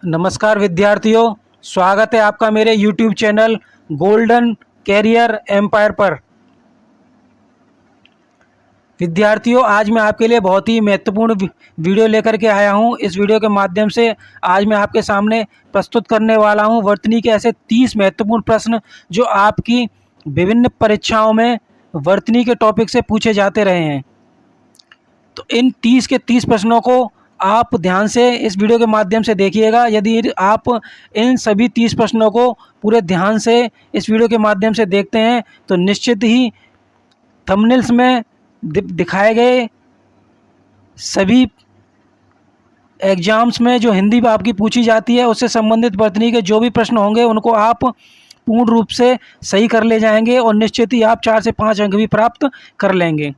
नमस्कार विद्यार्थियों, स्वागत है आपका मेरे YouTube channel golden career empire पर। विद्यार्थियों, आज मैं आपके लिए बहुत ही महत्वपूर्ण वीडियो लेकर के आया हूं। इस वीडियो के माध्यम से आज मैं आपके सामने प्रस्तुत करने वाला हूं वर्तनी के ऐसे 30 महत्वपूर्ण प्रश्न जो आपकी विभिन्न परीक्षाओं में वर्तनी के टॉपिक से पूछे जाते रहे हैं। तो इन 30 के 30 प्रश्नों को आप ध्यान से इस वीडियो के माध्यम से देखिएगा। यदि आप इन सभी 30 प्रश्नों को पूरे ध्यान से इस वीडियो के माध्यम से देखते हैं तो निश्चित ही थंबनेल्स में दिखाए गए सभी एग्जाम्स में जो हिंदी आपकी पूछी जाती है उससे संबंधित वर्तनी के जो भी प्रश्न होंगे उनको आप पूर्ण रूप से सही कर ले जाएंगे और निश्चित ही आप 4 से 5 अंक भी प्राप्त कर लेंगे।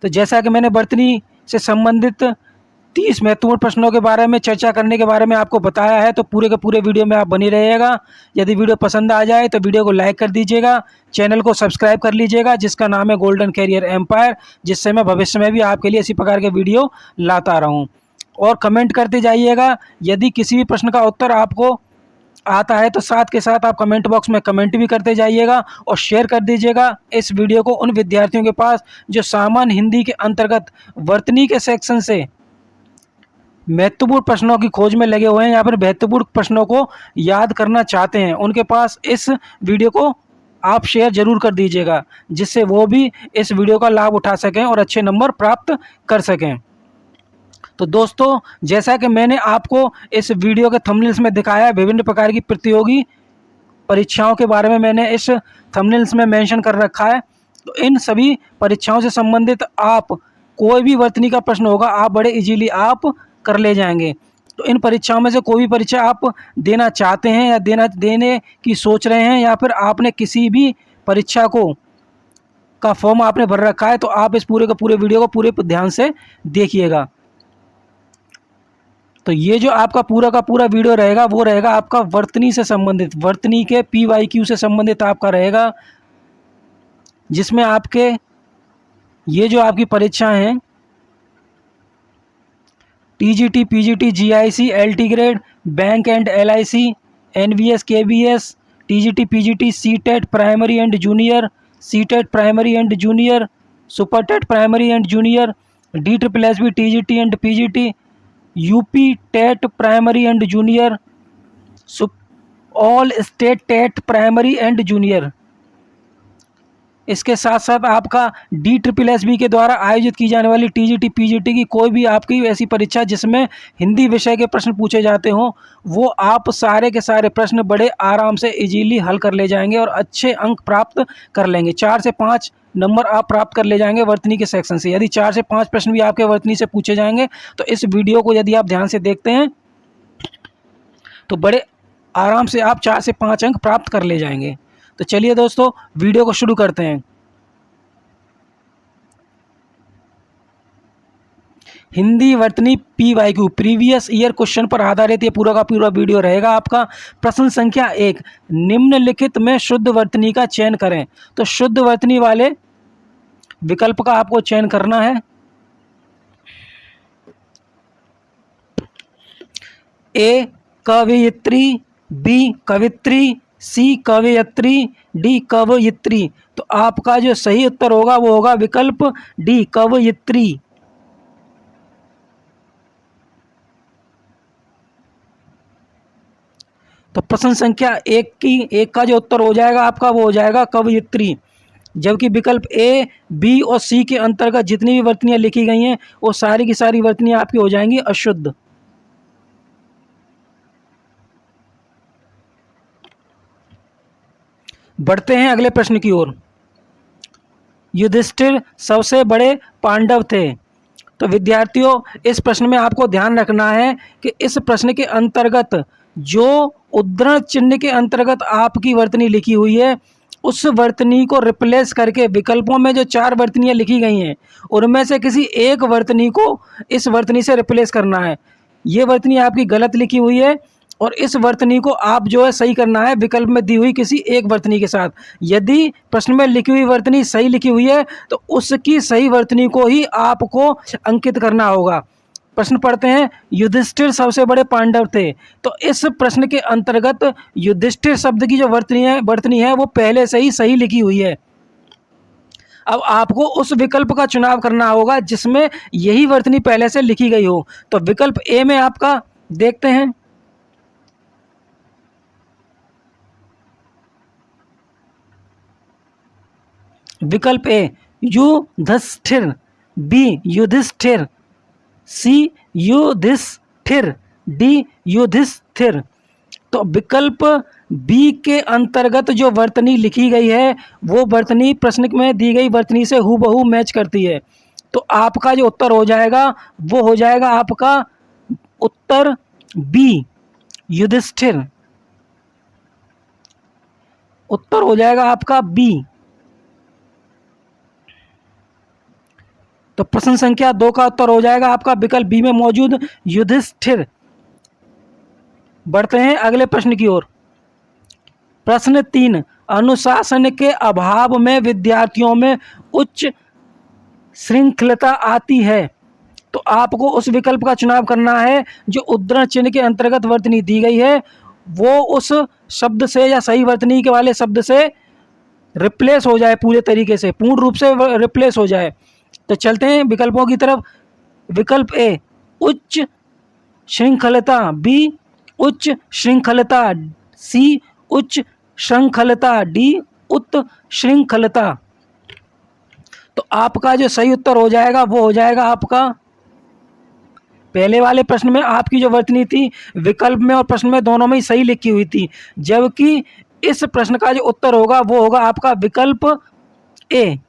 तो जैसा कि मैंने वर्तनी से संबंधित 30 महत्वपूर्ण प्रश्नों के बारे में चर्चा करने के बारे में आपको बताया है, तो पूरे के पूरे वीडियो में आप बनी रहिएगा। यदि वीडियो पसंद आ जाए तो वीडियो को लाइक कर दीजिएगा, चैनल को सब्सक्राइब कर लीजिएगा जिसका नाम है गोल्डन कैरियर एम्पायर, जिससे मैं भविष्य में भी आपके लिए इसी प्रकार के वीडियो लाता रहूँ। और कमेंट करते जाइएगा। यदि किसी भी प्रश्न का उत्तर आपको आता है तो साथ के साथ आप कमेंट बॉक्स में कमेंट भी करते जाइएगा और शेयर कर दीजिएगा इस वीडियो को उन विद्यार्थियों के पास जो सामान्य हिंदी के अंतर्गत वर्तनी के सेक्शन से महत्वपूर्ण प्रश्नों की खोज में लगे हुए हैं या फिर महत्वपूर्ण प्रश्नों को याद करना चाहते हैं। उनके पास इस वीडियो को आप शेयर जरूर कर दीजिएगा जिससे वो भी इस वीडियो का लाभ उठा सकें और अच्छे नंबर प्राप्त कर सकें। तो दोस्तों, जैसा कि मैंने आपको इस वीडियो के थंबनेल्स में दिखाया है, विभिन्न प्रकार की प्रतियोगी परीक्षाओं के बारे में मैंने इस थंबनेल्स में मेंशन कर रखा है। तो इन सभी परीक्षाओं से संबंधित आप कोई भी वर्तनी का प्रश्न होगा आप बड़े इजीली आप कर ले जाएंगे। तो इन परीक्षाओं में से कोई भी परीक्षा आप देना चाहते हैं या देने की सोच रहे हैं या फिर आपने किसी भी परीक्षा का फॉर्म आपने भर रखा है तो आप इस पूरे के पूरे वीडियो को पूरे ध्यान से देखिएगा। तो ये जो आपका पूरा का पूरा वीडियो रहेगा वो रहेगा आपका वर्तनी से संबंधित, वर्तनी के PYQ से संबंधित आपका रहेगा, जिसमें आपके ये जो आपकी परीक्षाएं हैं TGT, PGT, GIC, LT grade, bank and LIC, NVS, KBS, TGT, PGT, CTET primary and junior, CTET primary and junior, super TET primary and junior, DSSB, TGT and PGT, UP TET primary and junior, all state TET primary and junior. इसके साथ साथ आपका DSSB के द्वारा आयोजित की जाने वाली TGT, PGT की कोई भी आपकी ऐसी परीक्षा जिसमें हिंदी विषय के प्रश्न पूछे जाते हों वो आप सारे के सारे प्रश्न बड़े आराम से इजीली हल कर ले जाएंगे और अच्छे अंक प्राप्त कर लेंगे। 4 से 5 नंबर आप प्राप्त कर ले जाएंगे वर्तनी के सेक्शन से। यदि 4 से 5 प्रश्न भी आपके वर्तनी से पूछे जाएंगे तो इस वीडियो को यदि आप ध्यान से देखते हैं तो बड़े आराम से आप 4 से 5 अंक प्राप्त कर ले जाएंगे। तो चलिए दोस्तों, वीडियो को शुरू करते हैं। हिंदी वर्तनी PYQ प्रीवियस ईयर क्वेश्चन पर आधारित ये पूरा का पूरा वीडियो रहेगा आपका। प्रश्न संख्या 1, निम्नलिखित में शुद्ध वर्तनी का चयन करें। तो शुद्ध वर्तनी वाले विकल्प का आपको चयन करना है। A कवयित्री, B कवित्री, C कवयित्री, D कवयित्री। तो आपका जो सही उत्तर होगा वो होगा विकल्प D कवयित्री। तो प्रश्न संख्या 1 का जो उत्तर हो जाएगा आपका वो हो जाएगा कवयित्री, जबकि विकल्प A, B और C के अंतर्गत जितनी भी वर्तनियां लिखी गई हैं वो सारी की सारी वर्तनियां आपकी हो जाएंगी अशुद्ध। बढ़ते हैं अगले प्रश्न की ओर। युधिष्ठिर सबसे बड़े पांडव थे। तो विद्यार्थियों, इस प्रश्न में आपको ध्यान रखना है कि इस प्रश्न के अंतर्गत जो उद्धरण चिन्ह के अंतर्गत आपकी वर्तनी लिखी हुई है उस वर्तनी को रिप्लेस करके विकल्पों में जो 4 वर्तनियां लिखी गई हैं उनमें से किसी एक वर्तनी को इस वर्तनी से रिप्लेस करना है। ये वर्तनी आपकी गलत लिखी हुई है और इस वर्तनी को आप जो है सही करना है विकल्प में दी हुई किसी एक वर्तनी के साथ। यदि प्रश्न में लिखी हुई वर्तनी सही लिखी हुई है तो उसकी सही वर्तनी को ही आपको अंकित करना होगा। प्रश्न पढ़ते हैं, युधिष्ठिर सबसे बड़े पांडव थे। तो इस प्रश्न के अंतर्गत युधिष्ठिर शब्द की जो वर्तनी है वो पहले से ही सही लिखी हुई है। अब आपको उस विकल्प का चुनाव करना होगा जिसमें यही वर्तनी पहले से लिखी गई हो। तो विकल्प ए में आपका देखते हैं, विकल्प ए युधिष्ठिर, बी युधिष्ठिर, सी युधिष्ठिर, डी युधिष्ठिर। तो विकल्प बी के अंतर्गत जो वर्तनी लिखी गई है वो वर्तनी प्रश्न में दी गई वर्तनी से हूबहू मैच करती है। तो आपका जो उत्तर हो जाएगा वो हो जाएगा आपका उत्तर बी युधिष्ठिर। उत्तर हो जाएगा आपका बी। तो प्रश्न संख्या 2 का उत्तर हो जाएगा आपका विकल्प बी में मौजूद युधिष्ठिर। बढ़ते हैं अगले प्रश्न की ओर। प्रश्न 3, अनुशासन के अभाव में विद्यार्थियों में उच्च श्रृंखलता आती है। तो आपको उस विकल्प का चुनाव करना है जो उद्धरण चिन्ह के अंतर्गत वर्तनी दी गई है वो उस शब्द से या सही वर्तनी के वाले शब्द से रिप्लेस हो जाए, पूरे तरीके से पूर्ण रूप से रिप्लेस हो जाए। तो चलते हैं विकल्पों की तरफ। विकल्प ए उच्च श्रृंखलता, बी उच्च श्रृंखलता, सी उच्च श्रृंखलता, डी उच्च श्रृंखलता। तो आपका जो सही उत्तर हो जाएगा वो हो जाएगा आपका, पहले वाले प्रश्न में आपकी जो वर्तनी थी विकल्प में और प्रश्न में दोनों में ही सही लिखी हुई थी, जबकि इस प्रश्न का जो उत्तर होगा वो होगा आपका विकल्प ए।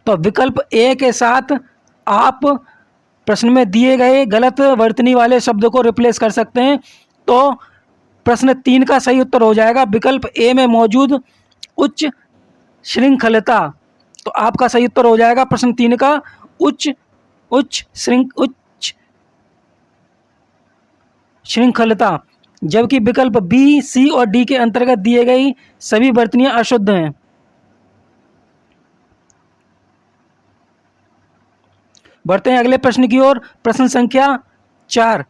तो विकल्प ए के साथ आप प्रश्न में दिए गए गलत वर्तनी वाले शब्द को रिप्लेस कर सकते हैं। तो प्रश्न 3 का सही उत्तर हो जाएगा विकल्प ए में मौजूद उच्च श्रृंखलता। तो आपका सही उत्तर हो जाएगा प्रश्न 3 का उच्च श्रृंखलता, जबकि विकल्प बी, सी और डी के अंतर्गत दिए गई सभी वर्तनियां अशुद्ध हैं। बढ़ते हैं अगले प्रश्न की ओर। प्रश्न संख्या 4,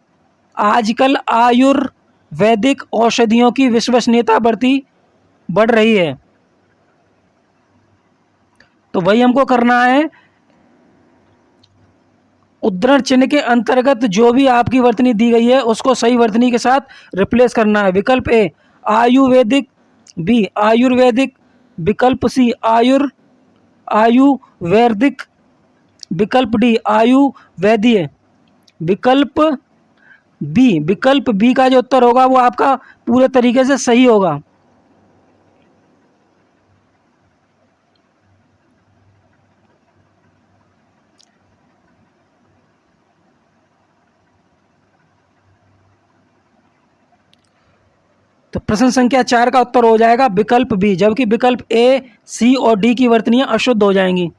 आजकल आयुर्वेदिक औषधियों की विश्वसनीयता बढ़ रही है। तो वही हमको करना है, उद्धरण चिन्ह के अंतर्गत जो भी आपकी वर्तनी दी गई है उसको सही वर्तनी के साथ रिप्लेस करना है। विकल्प ए आयुर्वेदिक, बी आयुर्वेदिक, विकल्प सी आयुर्वेदिक, विकल्प डी आयुर्वेदीय, विकल्प बी का जो उत्तर होगा वो आपका पूरे तरीके से सही होगा। तो प्रश्न संख्या 4 का उत्तर हो जाएगा विकल्प बी, जबकि विकल्प ए, सी और डी की वर्तनियां अशुद्ध हो जाएंगी।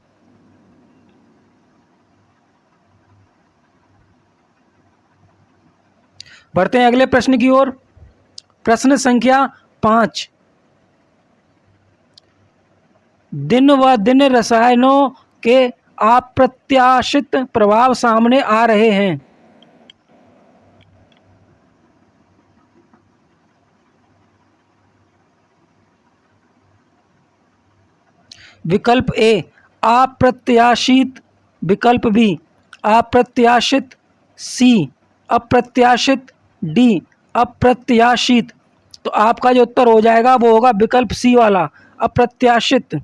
बढ़ते हैं अगले प्रश्न की ओर। प्रश्न संख्या 5, दिन व दिन रसायनों के अप्रत्याशित प्रभाव सामने आ रहे हैं। विकल्प ए अप्रत्याशित, विकल्प बी अप्रत्याशित, सी अप्रत्याशित, डी अप्रत्याशित। तो आपका जो उत्तर हो जाएगा वो होगा विकल्प सी वाला अप्रत्याशित।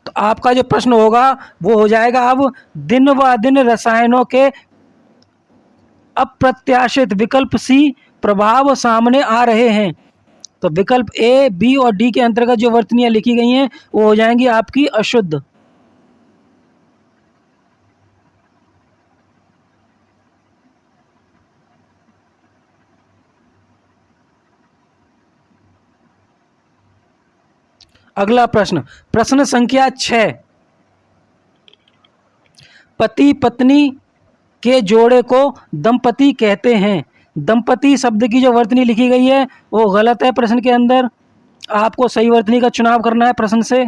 तो आपका जो प्रश्न होगा वो हो जाएगा अब दिन व दिन रसायनों के अप्रत्याशित, विकल्प सी प्रभाव सामने आ रहे हैं। तो विकल्प ए, बी और डी के अंतर्गत जो वर्तनियां लिखी गई हैं वो हो जाएंगी आपकी अशुद्ध। अगला प्रश्न, प्रश्न संख्या 6, पति पत्नी के जोड़े को दंपति कहते हैं, दंपति शब्द की जो वर्तनी लिखी गई है वो गलत है प्रश्न के अंदर। आपको सही वर्तनी का चुनाव करना है प्रश्न से।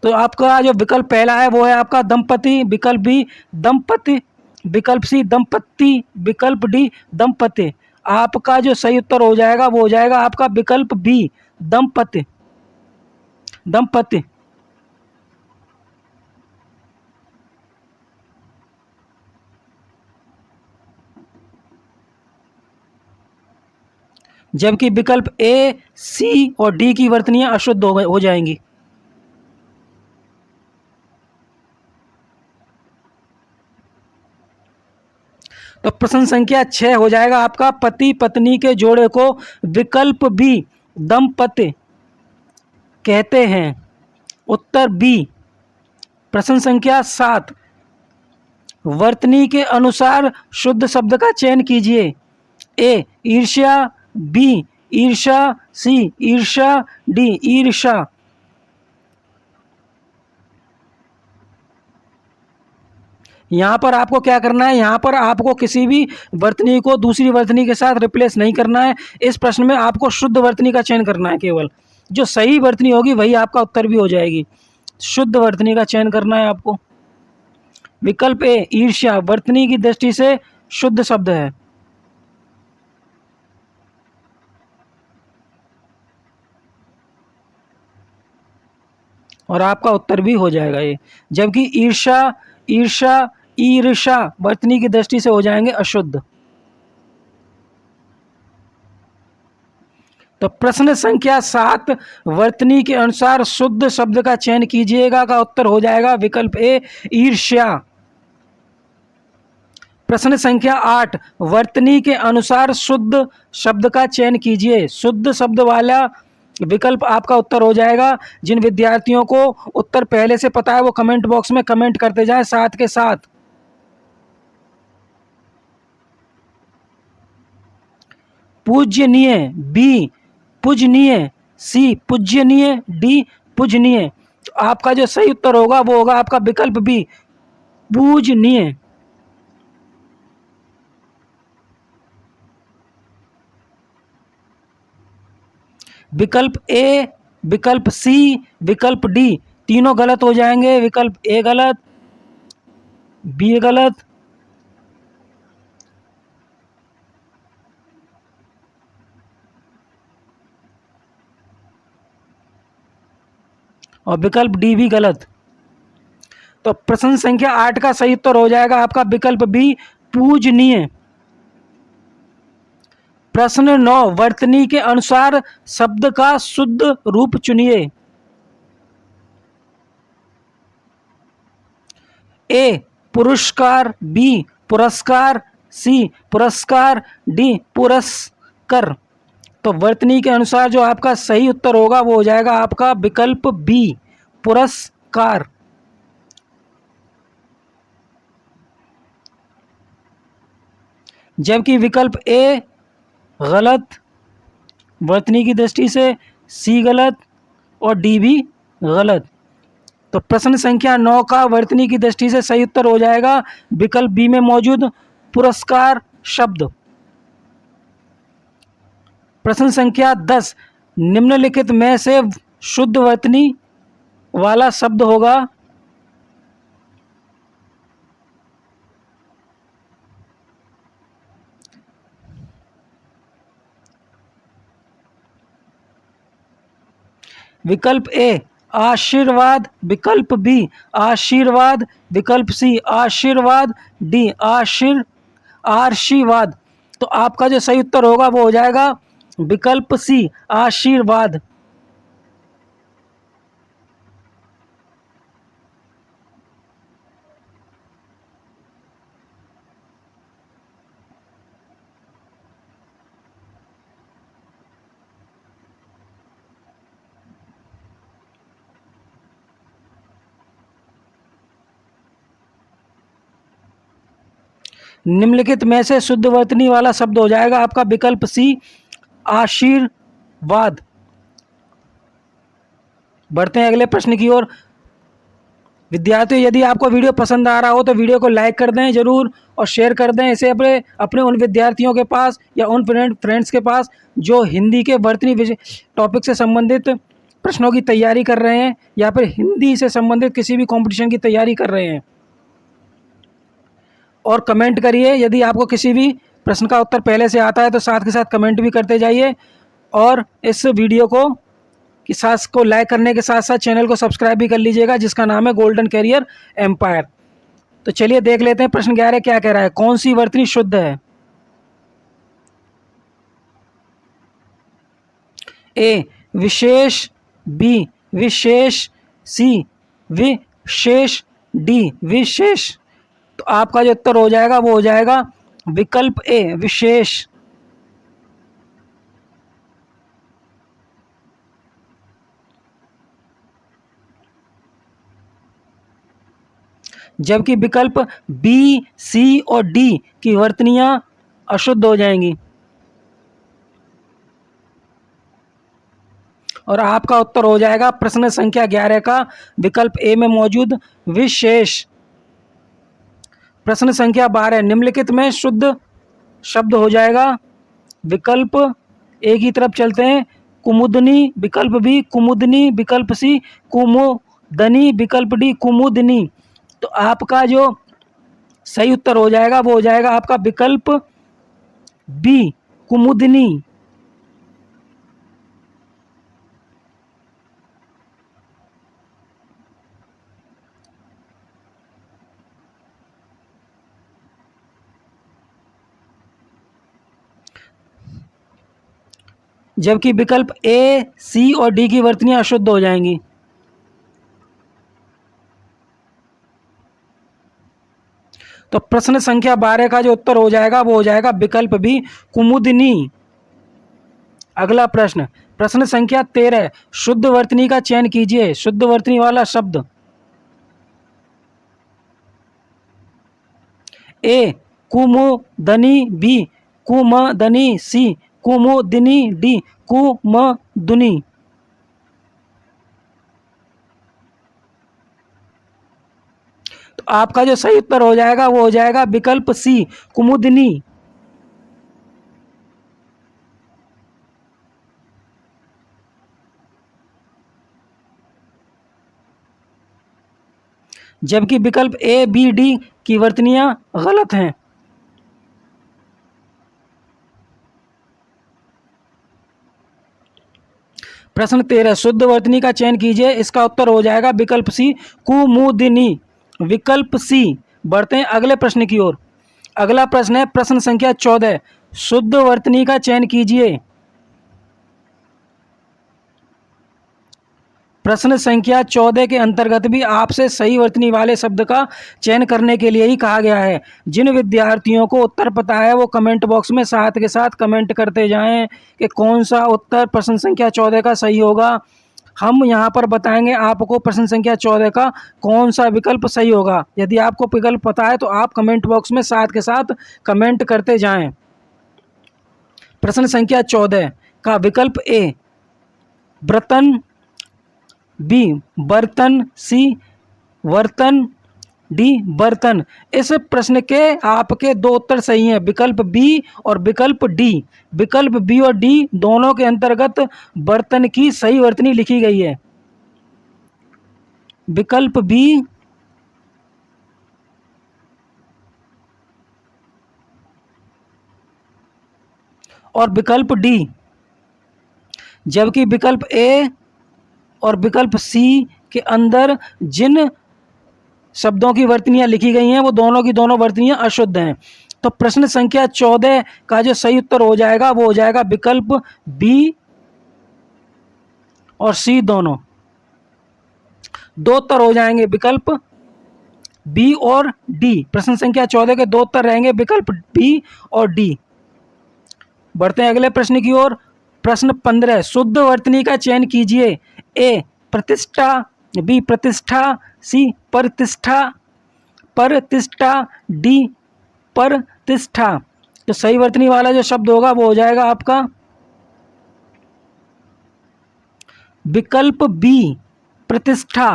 तो आपका जो विकल्प पहला है वो है आपका दंपति, विकल्प बी दंपति, विकल्प सी दंपत्ति, विकल्प डी दंपति। आपका जो सही उत्तर हो जाएगा वो हो जाएगा आपका विकल्प बी दंपति, दंपति। जबकि विकल्प ए, सी और डी की वर्तनियां अशुद्ध हो जाएंगी। तो प्रश्न संख्या 6 हो जाएगा आपका, पति पत्नी के जोड़े को विकल्प बी दंपति कहते हैं। उत्तर बी। प्रश्न संख्या 7, वर्तनी के अनुसार शुद्ध शब्द का चयन कीजिए। ए ईर्ष्या, बी ईर्ष्या, सी ईर्ष्या, डी ईर्ष्या। यहाँ पर आपको क्या करना है, यहाँ पर आपको किसी भी वर्तनी को दूसरी वर्तनी के साथ रिप्लेस नहीं करना है। इस प्रश्न में आपको शुद्ध वर्तनी का चयन करना है, केवल जो सही वर्तनी होगी वही आपका उत्तर भी हो जाएगी। शुद्ध वर्तनी का चयन करना है आपको। विकल्प ए ईर्ष्या वर्तनी की दृष्टि से शुद्ध शब्द है। और आपका उत्तर भी हो जाएगा ये। जबकि ईर्ष्या, ईर्ष्या, ईर्ष्या वर्तनी की दृष्टि से हो जाएंगे अशुद्ध। तो प्रश्न संख्या 7, वर्तनी के अनुसार शुद्ध शब्द का चयन कीजिएगा का उत्तर हो जाएगा विकल्प ए ईर्ष्या। प्रश्न संख्या 8, वर्तनी के अनुसार शुद्ध शब्द का चयन कीजिए। शुद्ध शब्द वाला विकल्प आपका उत्तर हो जाएगा। जिन विद्यार्थियों को उत्तर पहले से पता है वो कमेंट बॉक्स में कमेंट करते जाएं साथ के साथ। पूजनीय, बी पूजनीय, सी पूज्यनीय, डी पूजनीय। तो आपका जो सही उत्तर होगा वो होगा आपका विकल्प बी पूजनीय। विकल्प ए, विकल्प सी, विकल्प डी तीनों गलत हो जाएंगे। विकल्प ए गलत, बी गलत, और विकल्प डी भी गलत। तो प्रश्न संख्या 8 का सही उत्तर हो जाएगा आपका विकल्प बी पूजनीय। प्रश्न 9, वर्तनी के अनुसार शब्द का शुद्ध रूप चुनिए। ए पुरस्कार, बी पुरस्कार, सी पुरस्कार, डी पुरस्कर। तो वर्तनी के अनुसार जो आपका सही उत्तर होगा वो हो जाएगा आपका विकल्प बी पुरस्कार। जबकि विकल्प ए गलत वर्तनी की दृष्टि से, सी गलत और डी भी गलत। तो प्रश्न संख्या 9 का वर्तनी की दृष्टि से सही उत्तर हो जाएगा विकल्प बी में मौजूद पुरस्कार शब्द। प्रश्न संख्या 10, निम्नलिखित में से शुद्ध वर्तनी वाला शब्द होगा। विकल्प ए आशीर्वाद, विकल्प बी आशीर्वाद, विकल्प सी आशीर्वाद, डी आशीर्वाद। तो आपका जो सही उत्तर होगा वो हो जाएगा विकल्प सी आशीर्वाद। निम्नलिखित में से शुद्ध वर्तनी वाला शब्द हो जाएगा आपका विकल्प सी आशीर्वाद। बढ़ते हैं अगले प्रश्न की ओर। विद्यार्थियों, यदि आपको वीडियो पसंद आ रहा हो तो वीडियो को लाइक कर दें ज़रूर और शेयर कर दें इसे अपने अपने उन विद्यार्थियों के पास या उन फ्रेंड्स के पास जो हिंदी के वर्तनी विषय टॉपिक से संबंधित प्रश्नों की तैयारी कर रहे हैं या फिर हिंदी से संबंधित किसी भी कंपटीशन की तैयारी कर रहे हैं। और कमेंट करिए, यदि आपको किसी भी प्रश्न का उत्तर पहले से आता है तो साथ के साथ कमेंट भी करते जाइए। और इस वीडियो को लाइक करने के साथ साथ चैनल को सब्सक्राइब भी कर लीजिएगा, जिसका नाम है गोल्डन कैरियर एम्पायर। तो चलिए देख लेते हैं प्रश्न 11 क्या कह रहा है। कौन सी वर्तनी शुद्ध है? ए विशेष, बी विशेष, सी विशेष, डी विशेष। तो आपका जो उत्तर हो जाएगा वो हो जाएगा विकल्प ए विशेष। जबकि विकल्प बी, सी और डी की वर्तनियां अशुद्ध हो जाएंगी। और आपका उत्तर हो जाएगा प्रश्न संख्या 11 का विकल्प ए में मौजूद विशेष। प्रश्न संख्या 12 निम्नलिखित में शुद्ध शब्द हो जाएगा। विकल्प ए की तरफ चलते हैं, कुमुदनी, विकल्प बी कुमुदनी, विकल्प सी कुमुदनी, विकल्प डी कुमुदनी। तो आपका जो सही उत्तर हो जाएगा वो हो जाएगा आपका विकल्प बी कुमुदनी। जबकि विकल्प ए, सी और डी की वर्तनियां अशुद्ध हो जाएंगी। तो प्रश्न संख्या 12 का जो उत्तर हो जाएगा वो हो जाएगा विकल्प बी कुमुदनी। अगला प्रश्न, प्रश्न संख्या 13 शुद्ध वर्तनी का चयन कीजिए। शुद्ध वर्तनी वाला शब्द। ए कुमुदनी, बी कुमदनी, सी कुमुदिनी, डी कुमदुनी। तो आपका जो सही उत्तर हो जाएगा वो हो जाएगा विकल्प सी कुमुदिनी। जबकि विकल्प ए, बी, डी की वर्तनियां गलत हैं। प्रश्न 13 शुद्ध वर्तनी का चयन कीजिए। इसका उत्तर हो जाएगा विकल्प सी कुमुदिनी। विकल्प सी। बढ़ते हैं अगले प्रश्न की ओर। अगला प्रश्न है प्रश्न संख्या 14 शुद्ध वर्तनी का चयन कीजिए। प्रश्न संख्या 14 के अंतर्गत भी आपसे सही वर्तनी वाले शब्द का चयन करने के लिए ही कहा गया है। जिन विद्यार्थियों को उत्तर पता है वो कमेंट बॉक्स में साथ के साथ कमेंट करते जाएं कि कौन सा उत्तर प्रश्न संख्या 14 का सही होगा। हम यहाँ पर बताएंगे आपको प्रश्न संख्या 14 का कौन सा विकल्प सही होगा। यदि आपको विकल्प पता है तो आप कमेंट बॉक्स में साथ के साथ कमेंट करते जाएं। प्रश्न संख्या 14 का विकल्प ए बर्तन, बी बर्तन, सी वर्तन, डी बर्तन। इस प्रश्न के आपके दो उत्तर सही हैं, विकल्प बी और विकल्प डी। विकल्प बी और डी दोनों के अंतर्गत बर्तन की सही वर्तनी लिखी गई है। विकल्प बी और विकल्प डी। जबकि विकल्प ए और विकल्प सी के अंदर जिन शब्दों की वर्तनियां लिखी गई हैं वो दोनों की दोनों वर्तनियां अशुद्ध हैं। तो प्रश्न संख्या 14 का जो सही उत्तर हो जाएगा वो हो जाएगा विकल्प बी और सी दोनों। दो उत्तर हो जाएंगे विकल्प बी और डी। प्रश्न संख्या 14 के दो उत्तर रहेंगे विकल्प बी और डी। बढ़ते हैं अगले प्रश्न की ओर। प्रश्न 15 शुद्ध वर्तनी का चयन कीजिए। ए प्रतिष्ठा, बी प्रतिष्ठा, सी प्रतिष्ठा, प्रतिष्ठा, डी प्रतिष्ठा। तो सही वर्तनी वाला जो शब्द होगा वो हो जाएगा आपका विकल्प बी प्रतिष्ठा।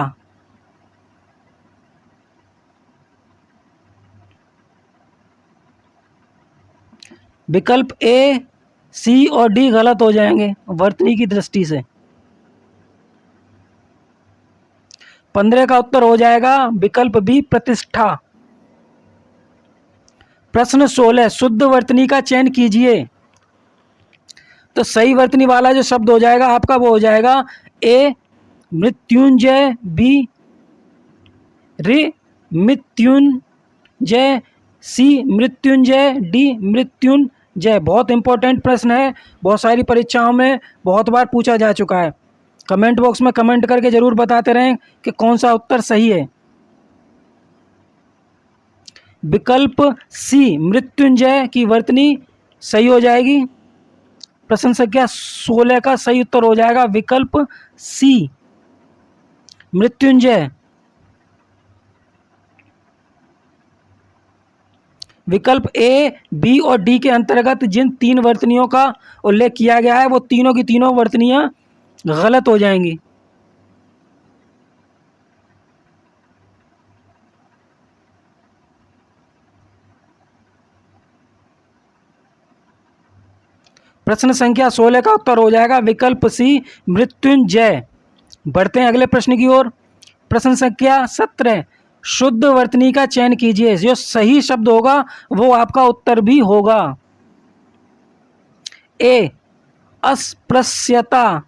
विकल्प ए, सी और डी गलत हो जाएंगे वर्तनी की दृष्टि से। 15 का उत्तर हो जाएगा विकल्प बी, प्रतिष्ठा। प्रश्न 16, शुद्ध वर्तनी का चयन कीजिए। तो सही वर्तनी वाला जो शब्द हो जाएगा आपका वो हो जाएगा ए मृत्युंजय, बी रि मृत्युंजय, सी मृत्युंजय, डी मृत्युंजय। बहुत इंपॉर्टेंट प्रश्न है, बहुत सारी परीक्षाओं में बहुत बार पूछा जा चुका है। कमेंट बॉक्स में कमेंट करके जरूर बताते रहें कि कौन सा उत्तर सही है। विकल्प सी मृत्युंजय की वर्तनी सही हो जाएगी। प्रश्न संख्या 16 का सही उत्तर हो जाएगा विकल्प सी, मृत्युंजय। विकल्प ए, बी और डी के अंतर्गत जिन 3 वर्तनियों का उल्लेख किया गया है वो तीनों की तीनों वर्तनियां गलत हो जाएंगी। प्रश्न संख्या 16 का उत्तर हो जाएगा विकल्प सी, मृत्युंजय। बढ़ते हैं अगले प्रश्न की ओर। प्रश्न संख्या 17, शुद्ध वर्तनी का चयन कीजिए। जो सही शब्द होगा वो आपका उत्तर भी होगा। ए अस्पृश्यता,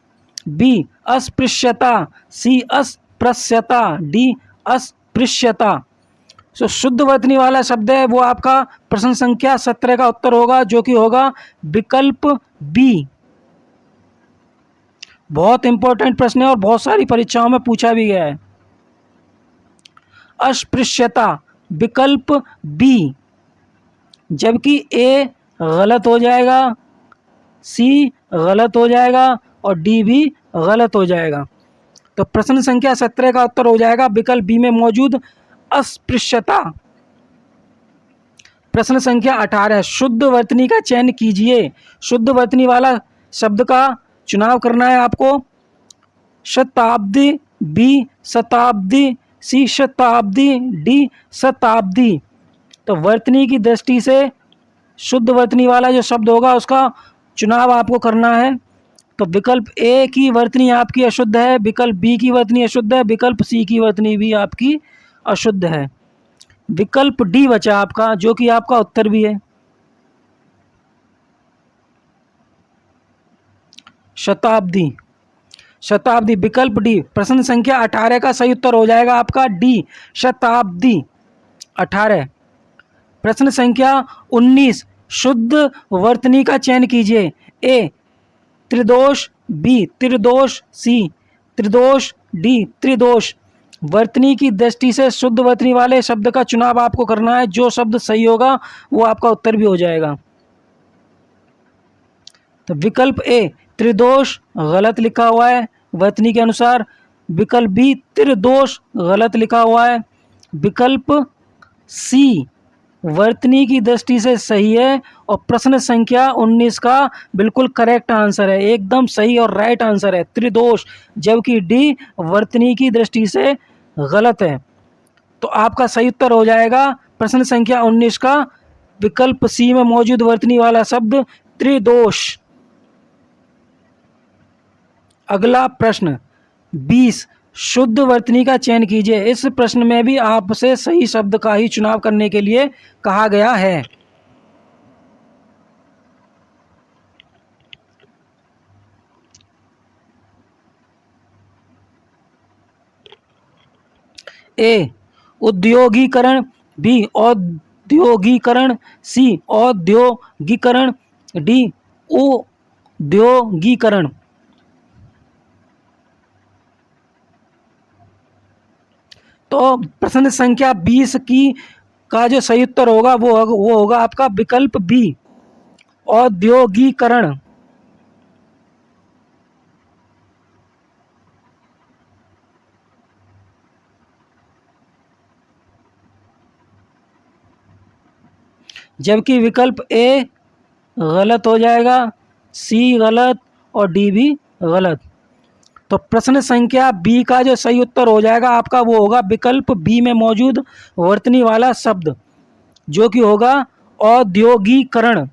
बी अस्पृश्यता, सी अस्पृश्यता, डी अस्पृश्यता। तो शुद्ध वर्तनी वाला शब्द है वो आपका प्रश्न संख्या 17 का उत्तर होगा, जो कि होगा विकल्प बी। बहुत इंपॉर्टेंट प्रश्न है और बहुत सारी परीक्षाओं में पूछा भी गया है। अस्पृश्यता विकल्प बी, जबकि ए गलत हो जाएगा, सी गलत हो जाएगा और डी भी गलत हो जाएगा। तो प्रश्न संख्या 17 का उत्तर हो जाएगा विकल्प बी में मौजूद अस्पृश्यता। प्रश्न संख्या 18, शुद्ध वर्तनी का चयन कीजिए। शुद्ध वर्तनी वाला शब्द का चुनाव करना है आपको। शताब्दी, बी शताब्दी, सी शताब्दी, डी शताब्दी। तो वर्तनी की दृष्टि से शुद्ध वर्तनी वाला जो शब्द होगा उसका चुनाव आपको करना है। तो विकल्प ए की वर्तनी आपकी अशुद्ध है, विकल्प बी की वर्तनी अशुद्ध है, विकल्प सी की वर्तनी भी आपकी अशुद्ध है। विकल्प डी बचा आपका, जो कि आपका उत्तर भी है, शताब्दी। शताब्दी विकल्प डी। प्रश्न संख्या 18 का सही उत्तर हो जाएगा आपका डी, शताब्दी 18। प्रश्न संख्या 19, शुद्ध वर्तनी का चयन कीजिए। ए त्रिदोष, बी त्रिदोष, सी त्रिदोष, डी त्रिदोष। वर्तनी की दृष्टि से शुद्ध वर्तनी वाले शब्द का चुनाव आपको करना है। जो शब्द सही होगा वो आपका उत्तर भी हो जाएगा। तो विकल्प ए त्रिदोष गलत लिखा हुआ है वर्तनी के अनुसार, विकल्प बी त्रिदोष गलत लिखा हुआ है, विकल्प सी वर्तनी की दृष्टि से सही है और प्रश्न संख्या 19 का बिल्कुल करेक्ट आंसर है, एकदम सही और राइट आंसर है त्रिदोष, जबकि डी वर्तनी की दृष्टि से गलत है। तो आपका सही उत्तर हो जाएगा प्रश्न संख्या 19 का विकल्प सी में मौजूद वर्तनी वाला शब्द त्रिदोष। अगला प्रश्न 20, शुद्ध वर्तनी का चयन कीजिए। इस प्रश्न में भी आपसे सही शब्द का ही चुनाव करने के लिए कहा गया है। ए उद्योगीकरण, बी औद्योगीकरण, सी औद्योगीकरण, डी उद्योगीकरण। तो प्रश्न संख्या 20 की का जो सही उत्तर होगा वो होगा आपका विकल्प बी, औद्योगीकरण। जबकि विकल्प ए गलत हो जाएगा, सी गलत और डी भी गलत। तो प्रश्न संख्या बी का जो सही उत्तर हो जाएगा आपका वो होगा विकल्प बी में मौजूद वर्तनी वाला शब्द, जो कि होगा औद्योगीकरण।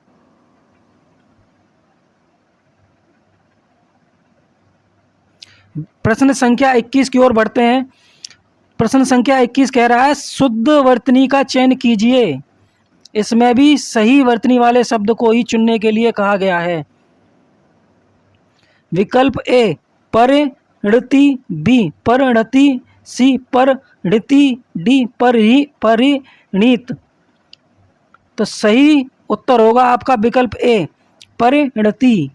प्रश्न संख्या 21 की ओर बढ़ते हैं। प्रश्न संख्या 21 कह रहा है शुद्ध वर्तनी का चयन कीजिए। इसमें भी सही वर्तनी वाले शब्द को ही चुनने के लिए कहा गया है। विकल्प ए परिणति, बी परिणति, सी परिणति, डी परिणीत। तो सही उत्तर होगा आपका विकल्प ए परिणति।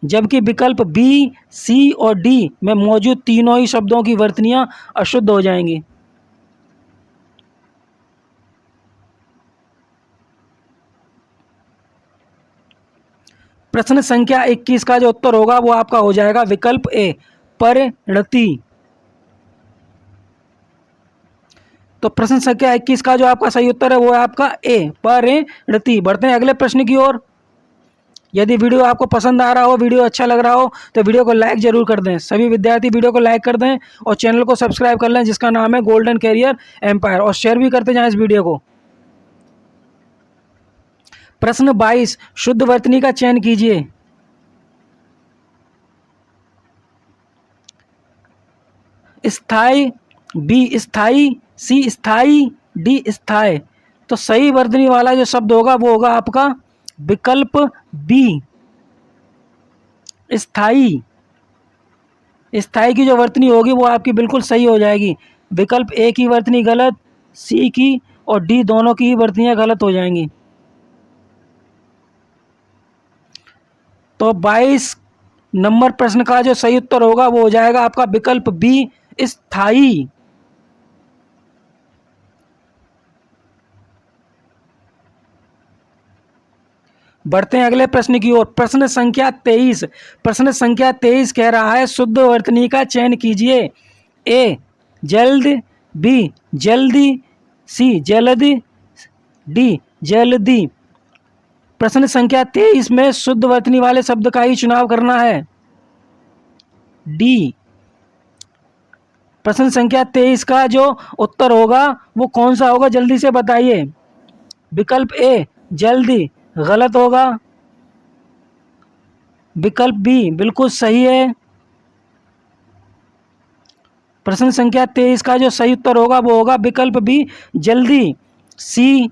जबकि विकल्प बी, सी और डी में मौजूद तीनों ही शब्दों की वर्तनियां अशुद्ध हो जाएंगी। प्रश्न संख्या 21 का जो उत्तर होगा वो आपका हो जाएगा विकल्प ए परिणति। तो प्रश्न संख्या 21 का जो आपका सही उत्तर है वो है आपका ए परिणति। बढ़ते हैं अगले प्रश्न की ओर। यदि वीडियो आपको पसंद आ रहा हो, वीडियो अच्छा लग रहा हो, तो वीडियो को लाइक जरूर कर दें। सभी विद्यार्थी वीडियो को लाइक कर दें और चैनल को सब्सक्राइब कर लें जिसका नाम है गोल्डन कैरियर एम्पायर, और शेयर भी करते जाएं इस वीडियो को। प्रश्न 22 शुद्ध वर्तनी का चयन कीजिए। स्थायी, बी स्थायी, सी स्थायी, डी स्थायी। तो सही वर्तनी वाला जो शब्द होगा वो होगा आपका विकल्प बी स्थायी। स्थायी की जो वर्तनी होगी वो आपकी बिल्कुल सही हो जाएगी। विकल्प ए की वर्तनी गलत, सी की और डी दोनों की ही वर्तनियां गलत हो जाएंगी। तो 22 नंबर प्रश्न का जो सही उत्तर होगा वो हो जाएगा आपका विकल्प बी स्थायी। बढ़ते हैं अगले प्रश्न की ओर। प्रश्न संख्या 23। प्रश्न संख्या 23 कह रहा है शुद्ध वर्तनी का चयन कीजिए। ए जल्द, बी जल्दी, सी जल्दी, डी जल्दी। प्रश्न संख्या 23 में शुद्ध वर्तनी वाले शब्द का ही चुनाव करना है, डी। प्रश्न संख्या 23 का जो उत्तर होगा वो कौन सा होगा जल्दी से बताइए। विकल्प ए जल्दी गलत होगा। विकल्प बी बिल्कुल सही है। प्रश्न संख्या 23 का जो सही उत्तर होगा वो होगा विकल्प बी जल्दी। सी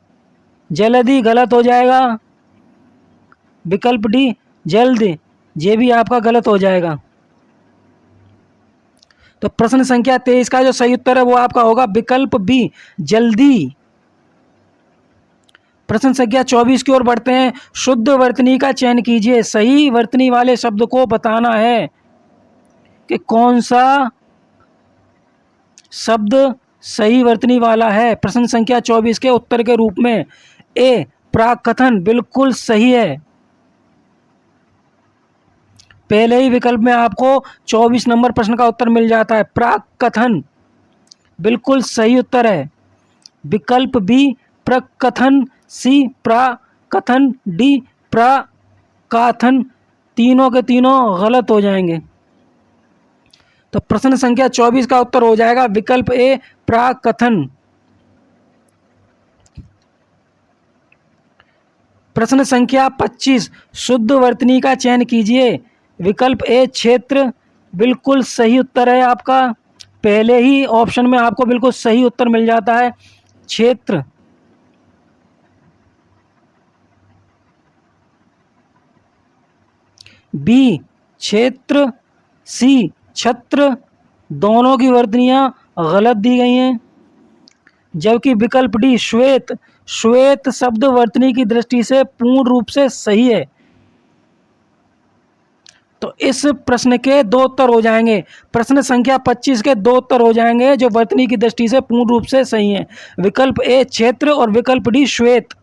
जल्दी गलत हो जाएगा। विकल्प डी जल्द, ये भी आपका गलत हो जाएगा। तो प्रश्न संख्या 23 का जो सही उत्तर है वो आपका होगा विकल्प बी जल्दी। प्रश्न संख्या 24 की ओर बढ़ते हैं। शुद्ध वर्तनी का चयन कीजिए। सही वर्तनी वाले शब्द को बताना है कि कौन सा शब्द सही वर्तनी वाला है। प्रश्न संख्या 24 के उत्तर के रूप में ए प्राकथन बिल्कुल सही है। पहले ही विकल्प में आपको 24 नंबर प्रश्न का उत्तर मिल जाता है। प्राकथन बिल्कुल सही उत्तर है। विकल्प बी प्रकथन, सी प्राकथन, डी प्रकाथन, तीनों के तीनों गलत हो जाएंगे। तो प्रश्न संख्या 24 का उत्तर हो जाएगा विकल्प ए प्राकथन। प्रश्न संख्या 25 शुद्ध वर्तनी का चयन कीजिए। विकल्प ए क्षेत्र बिल्कुल सही उत्तर है आपका। पहले ही ऑप्शन में आपको बिल्कुल सही उत्तर मिल जाता है, क्षेत्र। बी क्षेत्र, सी छत्र, दोनों की वर्तनियां गलत दी गई हैं। जबकि विकल्प डी श्वेत, श्वेत शब्द वर्तनी की दृष्टि से पूर्ण रूप से सही है। तो इस प्रश्न के दो उत्तर हो जाएंगे। प्रश्न संख्या 25 के दो उत्तर हो जाएंगे जो वर्तनी की दृष्टि से पूर्ण रूप से सही है। विकल्प ए क्षेत्र और विकल्प डी श्वेत।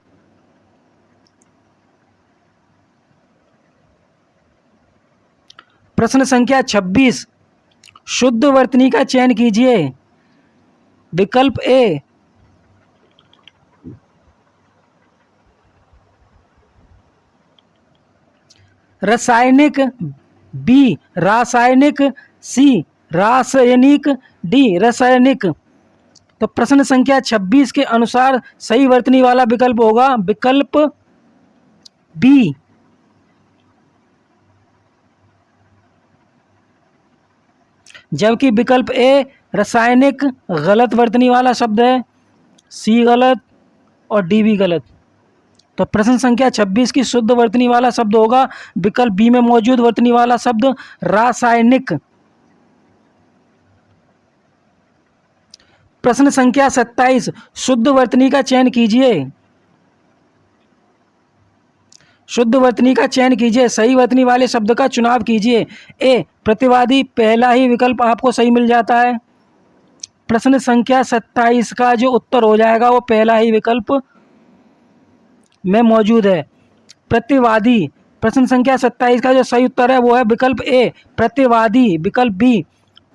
प्रश्न संख्या 26 शुद्ध वर्तनी का चयन कीजिए। विकल्प ए रासायनिक, बी रासायनिक, सी रासायनिक, डी रासायनिक। तो प्रश्न संख्या 26 के अनुसार सही वर्तनी वाला विकल्प होगा विकल्प बी, जबकि विकल्प ए रासायनिक गलत वर्तनी वाला शब्द है। सी गलत और डी भी गलत। तो प्रश्न संख्या 26 की शुद्ध वर्तनी वाला शब्द होगा विकल्प बी में मौजूद वर्तनी वाला शब्द रासायनिक। प्रश्न संख्या 27 शुद्ध वर्तनी का चयन कीजिए। शुद्ध वर्तनी का चयन कीजिए, सही वर्तनी वाले शब्द का चुनाव कीजिए। ए प्रतिवादी, पहला ही विकल्प आपको सही मिल जाता है। प्रश्न संख्या 27 का जो उत्तर हो जाएगा वो पहला ही विकल्प में मौजूद है, प्रतिवादी। प्रश्न संख्या 27 का जो सही उत्तर है वो है विकल्प ए प्रतिवादी, विकल्प बी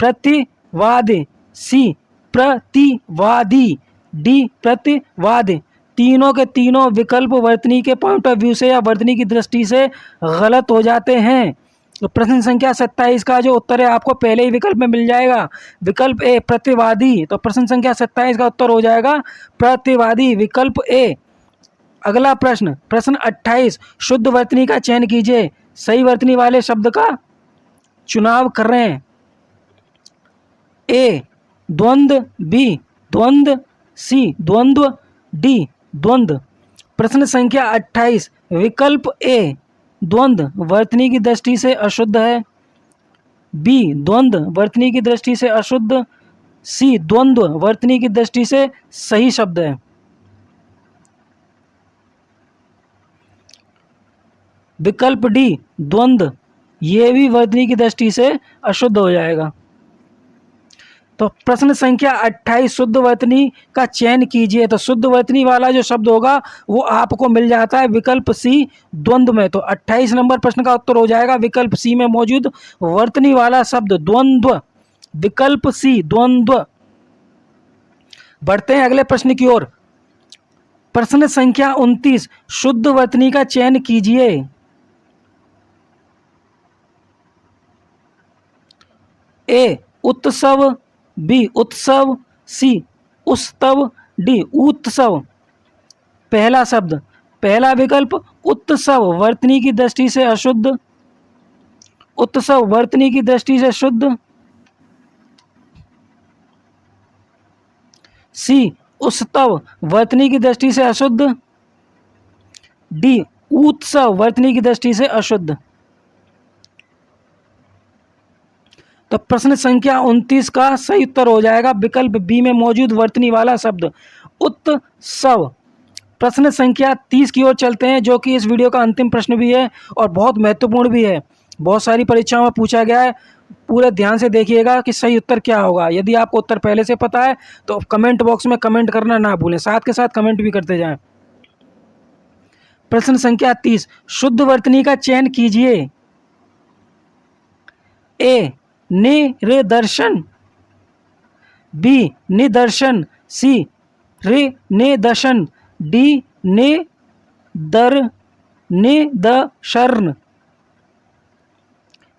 प्रतिवाद, सी प्रतिवादी, डी प्रतिवाद। तीनों के तीनों विकल्प वर्तनी के पॉइंट ऑफ व्यू से या वर्तनी की दृष्टि से गलत हो जाते हैं। तो प्रश्न संख्या 27 का जो उत्तर है आपको पहले ही विकल्प में मिल जाएगा, विकल्प ए प्रतिवादी। तो प्रश्न संख्या 27 का उत्तर हो जाएगा प्रतिवादी, विकल्प ए। अगला प्रश्न, प्रश्न 28 शुद्ध वर्तनी का चयन कीजिए, सही वर्तनी वाले शब्द का चुनाव कर रहे हैं। ए द्वंद्व, बी द्वंद्व, सी द्वंद्व, डी द्वंद्व। प्रश्न संख्या 28 विकल्प ए द्वंद्व वर्तनी की दृष्टि से अशुद्ध है, बी द्वंद्व वर्तनी की दृष्टि से अशुद्ध, सी द्वंद्व वर्तनी की दृष्टि से सही शब्द है। विकल्प डी द्वंद्व ये भी वर्तनी की दृष्टि से अशुद्ध हो जाएगा। तो प्रश्न संख्या 28 शुद्ध वर्तनी का चयन कीजिए। तो शुद्ध वर्तनी वाला जो शब्द होगा वो आपको मिल जाता है विकल्प सी द्वंद्व में। तो 28 नंबर प्रश्न का उत्तर हो जाएगा विकल्प सी में मौजूद वर्तनी वाला शब्द द्वंद्व, विकल्प सी द्वंद्व। बढ़ते हैं अगले प्रश्न की ओर। प्रश्न संख्या 29 शुद्ध वर्तनी का चयन कीजिए। ए उत्सव, बी उत्सव, सी उत्सव, डी उत्सव। पहला शब्द, पहला विकल्प उत्सव वर्तनी की दृष्टि से अशुद्ध, उत्सव वर्तनी की दृष्टि से शुद्ध, सी उत्सव वर्तनी की दृष्टि से अशुद्ध, डी उत्सव वर्तनी की दृष्टि से अशुद्ध। तो प्रश्न संख्या 29 का सही उत्तर हो जाएगा विकल्प बी में मौजूद वर्तनी वाला शब्द उत्सव। प्रश्न संख्या 30 की ओर चलते हैं जो कि इस वीडियो का अंतिम प्रश्न भी है और बहुत महत्वपूर्ण भी है, बहुत सारी परीक्षाओं में पूछा गया है। पूरे ध्यान से देखिएगा कि सही उत्तर क्या होगा। यदि आपको उत्तर पहले से पता है तो कमेंट बॉक्स में कमेंट करना ना भूलें, साथ के साथ कमेंट भी करते जाएं। प्रश्न संख्या 30 शुद्ध वर्तनी का चयन कीजिए। ए निदर्शन, बी निदर्शन, सी निदर्शन, डी निदर्शन।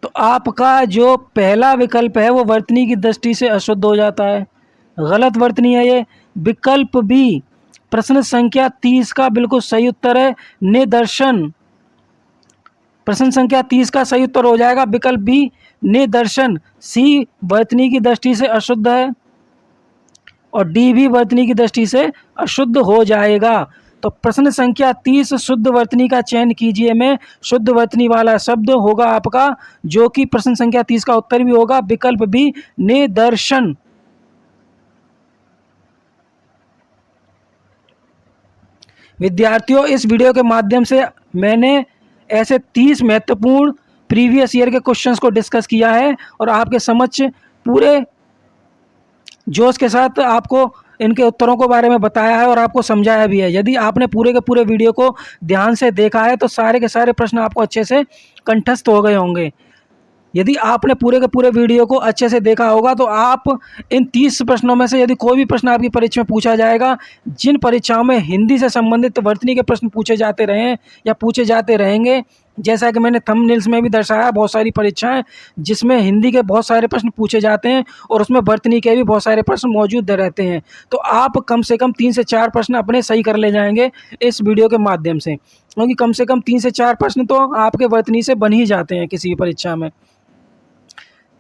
तो आपका जो पहला विकल्प है वो वर्तनी की दृष्टि से अशुद्ध हो जाता है, गलत वर्तनी है ये। विकल्प बी प्रश्न संख्या 30 का बिल्कुल सही उत्तर है निदर्शन। प्रश्न संख्या 30 का सही उत्तर हो जाएगा विकल्प बी निदर्शन। सी वर्तनी की दृष्टि से अशुद्ध है और डी भी वर्तनी की दृष्टि से अशुद्ध हो जाएगा। तो प्रश्न संख्या 30 शुद्ध वर्तनी का चयन कीजिए में शुद्ध वर्तनी वाला शब्द होगा आपका, जो कि प्रश्न संख्या 30 का उत्तर भी होगा विकल्प बी निदर्शन। विद्यार्थियों, इस वीडियो के माध्यम से मैंने ऐसे 30 महत्वपूर्ण प्रीवियस ईयर के क्वेश्चंस को डिस्कस किया है और आपके समक्ष पूरे जोश के साथ आपको इनके उत्तरों के बारे में बताया है और आपको समझाया भी है। यदि आपने पूरे के पूरे वीडियो को ध्यान से देखा है तो सारे के सारे प्रश्न आपको अच्छे से कंठस्थ हो गए होंगे। यदि आपने पूरे के पूरे वीडियो को अच्छे से देखा होगा तो आप इन 30 प्रश्नों में से यदि कोई भी प्रश्न आपकी परीक्षा में पूछा जाएगा, जिन परीक्षाओं में हिंदी से संबंधित वर्तनी के प्रश्न पूछे जाते रहे या पूछे जाते रहेंगे, जैसा कि मैंने थंबनेल्स में भी दर्शाया, बहुत सारी परीक्षाएं जिसमें हिंदी के बहुत सारे प्रश्न पूछे जाते हैं और उसमें वर्तनी के भी बहुत सारे प्रश्न मौजूद रहते हैं। तो आप कम से कम 3 से 4 प्रश्न अपने सही कर ले जाएंगे इस वीडियो के माध्यम से, क्योंकि कम से कम 3 से 4 प्रश्न तो आपके वर्तनी से बन ही जाते हैं किसी भी परीक्षा में।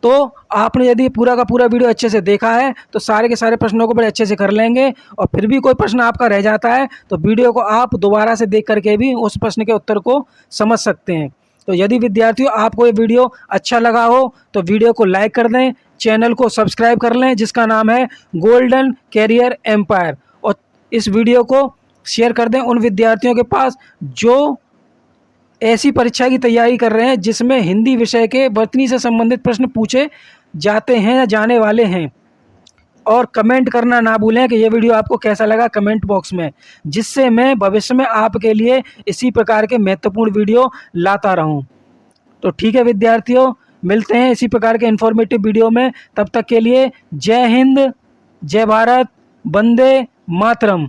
तो आपने यदि पूरा का पूरा वीडियो अच्छे से देखा है तो सारे के सारे प्रश्नों को बड़े अच्छे से कर लेंगे, और फिर भी कोई प्रश्न आपका रह जाता है तो वीडियो को आप दोबारा से देख करके भी उस प्रश्न के उत्तर को समझ सकते हैं। तो यदि विद्यार्थियों आपको ये वीडियो अच्छा लगा हो तो वीडियो को लाइक कर दें, चैनल को सब्सक्राइब कर लें जिसका नाम है गोल्डन कैरियर एम्पायर, और इस वीडियो को शेयर कर दें उन विद्यार्थियों के पास जो ऐसी परीक्षा की तैयारी कर रहे हैं जिसमें हिंदी विषय के वर्तनी से संबंधित प्रश्न पूछे जाते हैं या जाने वाले हैं। और कमेंट करना ना भूलें कि ये वीडियो आपको कैसा लगा कमेंट बॉक्स में, जिससे मैं भविष्य में आपके लिए इसी प्रकार के महत्वपूर्ण वीडियो लाता रहूं। तो ठीक है विद्यार्थियों, मिलते हैं इसी प्रकार के इन्फॉर्मेटिव वीडियो में। तब तक के लिए जय हिंद, जय भारत, वंदे मातरम।